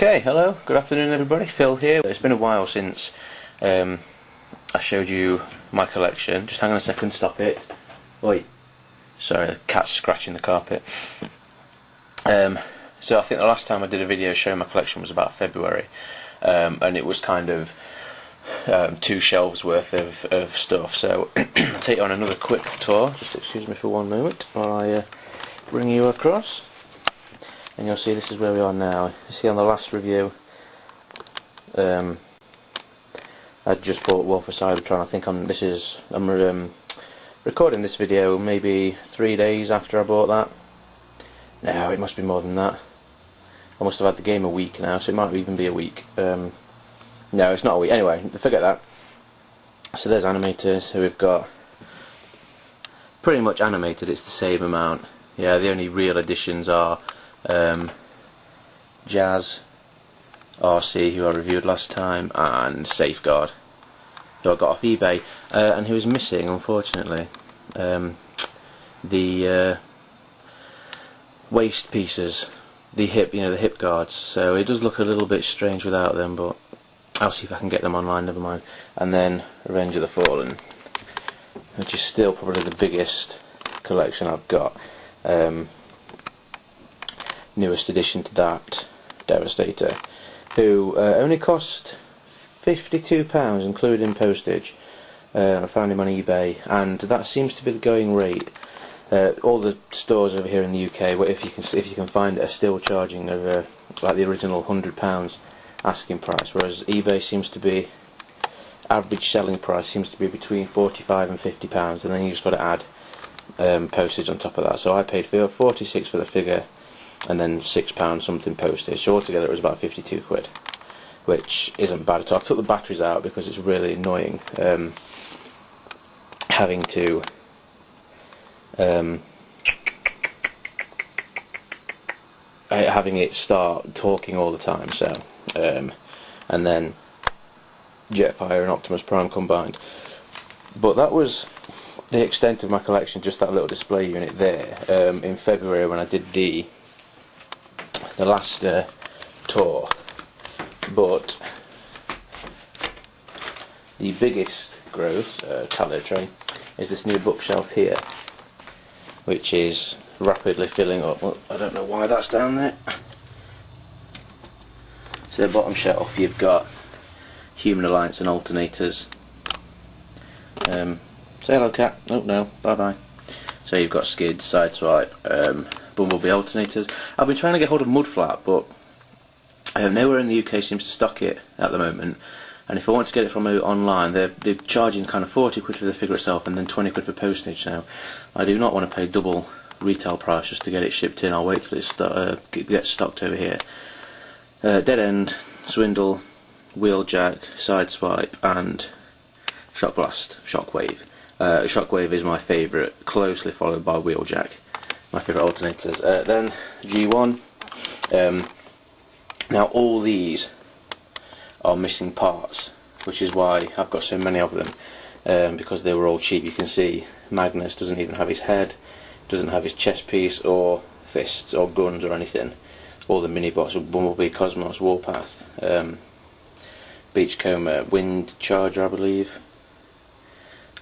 Okay, hello, good afternoon everybody, Phil here. It's been a while since I showed you my collection. Just hang on a second, stop it. Oi. Sorry, the cat's scratching the carpet. So I think the last time I did a video showing my collection was about February, and it was kind of 2 shelves worth of stuff. So I'll take you on another quick tour. Just excuse me for one moment while I bring you across. And you'll see this is where we are now. You see on the last review, I just bought War for Cybertron. I think I'm recording this video maybe 3 days after I bought that. No, it must be more than that. I must have had the game a week now, so it might even be a week. No, it's not a week. Anyway, forget that. So there's animators who we've got. Pretty much animated, it's the same amount. Yeah, the only real additions are Jazz, RC, who I reviewed last time, and Safeguard, who I got off eBay, and who is missing, unfortunately, the waist pieces, the hip guards. So it does look a little bit strange without them, but I'll see if I can get them online. Never mind. And then Revenge of the Fallen, which is still probably the biggest collection I've got. Newest addition to that, Devastator, who only cost £52 including postage. I found him on eBay, and that seems to be the going rate. All the stores over here in the UK, if you can find it, are still charging over like the original £100 asking price, whereas eBay seems to be average selling price seems to be between £45 and £50, and then you just got to add postage on top of that. So I paid £46 for the figure, and then £6 something postage. So altogether it was about 52 quid, which isn't bad at all. I took the batteries out because it's really annoying having to having it start talking all the time. So and then Jetfire and Optimus Prime combined. But that was the extent of my collection, just that little display unit there. In February, when I did the last tour. But the biggest growth, Calais train, is this new bookshelf here, which is rapidly filling up. Well, I don't know why that's down there. So the bottom shelf, you've got Human Alliance and alternators. Say hello, cat. Oh no, bye bye. So you've got Skids, Sideswipe, Bumblebee alternators. I've been trying to get hold of Mudflat, but nowhere in the UK seems to stock it at the moment. And if I want to get it from online, they're charging kind of 40 quid for the figure itself, and then 20 quid for postage. Now, I do not want to pay double retail price just to get it shipped in. I'll wait till it gets stocked over here. Dead End, Swindle, Wheeljack, Sideswipe, and Shock Blast, Shockwave. Shockwave is my favourite, closely followed by Wheeljack, my favourite alternators. Then G1. Now all these are missing parts, which is why I've got so many of them, because they were all cheap. You can see Magnus doesn't even have his head, doesn't have his chest piece or fists or guns or anything. All the mini-bots of Bumblebee, Cosmos, Warpath, Beachcomber, Wind Charger I believe,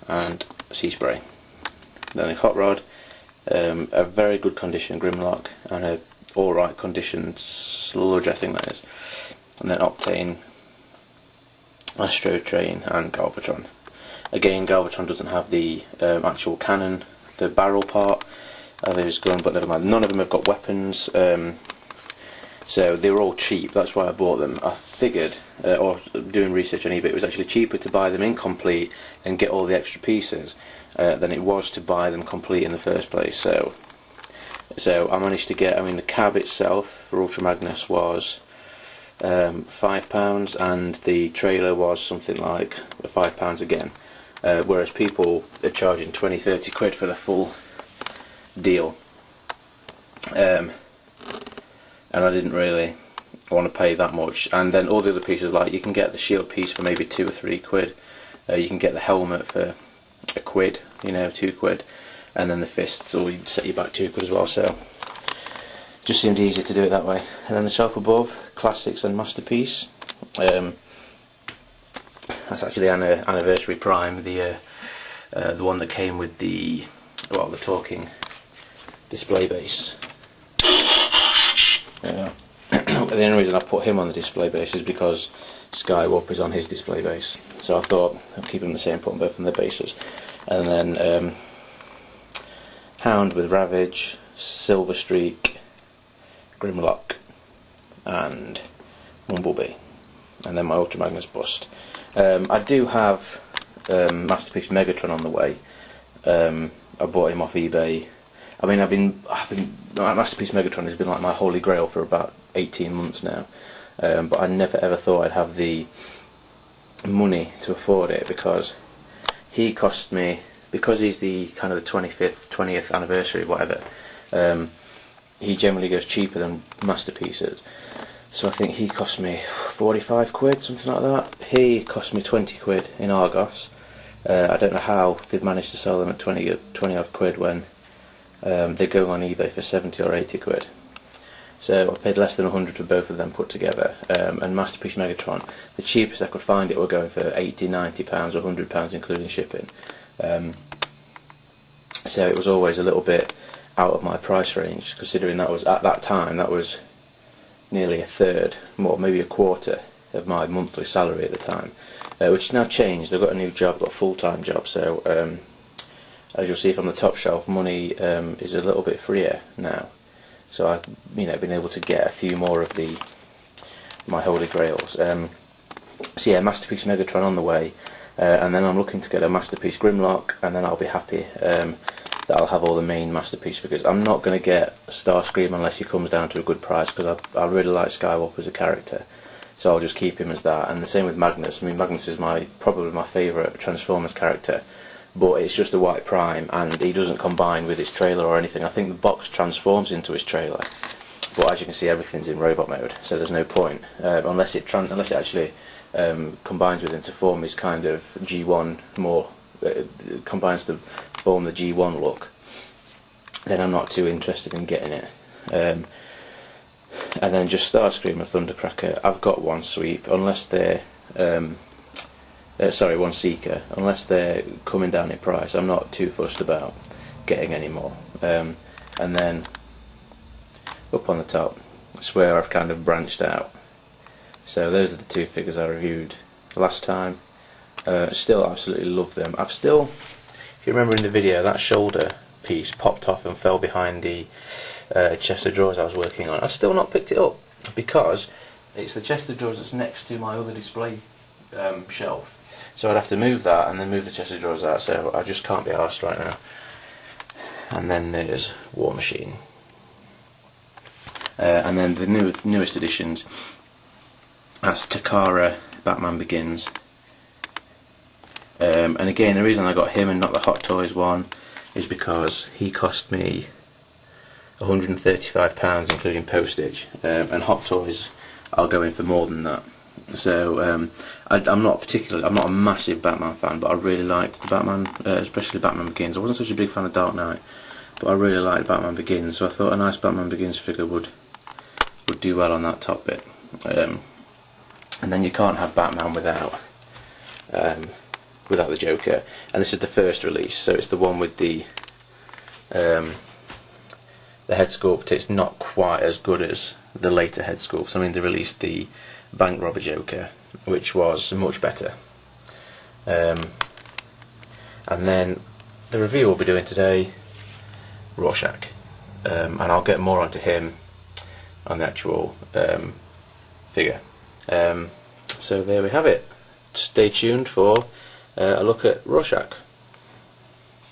and Sea Spray. Then a Hot Rod, a very good condition Grimlock, and a alright condition Sludge, I think that is. And then Octane, Astro Train, and Galvatron. Again, Galvatron doesn't have the actual cannon, the barrel part of his gun, but never mind. None of them have got weapons, so they were all cheap. That's why I bought them. I figured, or doing research on eBay, it was actually cheaper to buy them incomplete and get all the extra pieces than it was to buy them complete in the first place. So I managed to get, the cab itself for Ultra Magnus was £5, and the trailer was something like £5 again, whereas people are charging 20-30 quid for the full deal, and I didn't really want to pay that much. And then all the other pieces, like you can get the shield piece for maybe 2 or 3 quid, you can get the helmet for a quid, 2 quid, and then the fists will set you back 2 quid as well. So just seemed easy to do it that way. And then the shelf above, Classics and Masterpiece. That's actually Anniversary Prime, the one that came with the talking display base. The only reason I put him on the display base is because Skywalker is on his display base, so I thought I'd keep them the same, put them both on their bases. And then Hound with Ravage, Silver Streak, Grimlock, and Bumblebee, and then my Ultra Magnus bust. I do have Masterpiece Megatron on the way. I bought him off eBay. I mean, Masterpiece Megatron has been like my holy grail for about 18 months now, but I never ever thought I'd have the money to afford it, because he cost me, because he's the kind of the 20th anniversary, whatever. He generally goes cheaper than Masterpieces, so I think he cost me 45 quid, something like that. He cost me 20 quid in Argos. I don't know how they've managed to sell them at 20 odd quid when they go on eBay for 70 or 80 quid. So I paid less than 100 for both of them put together. And Masterpiece Megatron, the cheapest I could find it were going for 80, 90 pounds or 100 pounds including shipping. So it was always a little bit out of my price range, considering that was, at that time, that was nearly a third, more maybe a quarter of my monthly salary at the time, which has now changed. I've got a new job, got a full-time job, so as you'll see from the top shelf, money is a little bit freer now. So I've been able to get a few more of my holy grails. So yeah, Masterpiece Megatron on the way, and then I'm looking to get a Masterpiece Grimlock, and then I'll be happy that I'll have all the main Masterpiece figures. I'm not going to get Starscream unless he comes down to a good price, because I really like Skywalker as a character, so I'll just keep him as that. And the same with Magnus. I mean, Magnus is probably my favourite Transformers character, but it's just a white prime, and he doesn't combine with his trailer or anything. I think the box transforms into his trailer, but as you can see, everything's in robot mode, so there's no point unless it actually combines with him to form this kind of G1 more. Combines to form the G1 look. Then I'm not too interested in getting it. And then just Starscream and Thundercracker. I've got one sweep, unless they're one Seeker, unless they're coming down in price. I'm not too fussed about getting any more. And then up on the top, that's where I've kind of branched out. So those are the two figures I reviewed last time. Still absolutely love them. I've still, if you remember in the video, that shoulder piece popped off and fell behind the chest of drawers I was working on. I've still not picked it up, because it's the chest of drawers that's next to my other display shelf. So I'd have to move that and then move the chest of drawers out, so I just can't be arsed right now. And then there's War Machine. And then the newest editions, that's Takara Batman Begins. And again, the reason I got him and not the Hot Toys one is because he cost me £135 including postage, and Hot Toys I'll go in for more than that. So I'm not a massive Batman fan, but I really liked the Batman, especially Batman Begins. I wasn't such a big fan of Dark Knight, but I really liked Batman Begins, so I thought a nice Batman Begins figure would do well on that top bit. And then you can't have Batman without the Joker, and this is the first release, so it's the one with the head sculpt. It's not quite as good as the later head sculpts. I mean, they released the Bank Robber Joker, which was much better. And then the review we'll be doing today, Rorschach, and I'll get more onto him on the actual figure. So there we have it. Stay tuned for a look at Rorschach.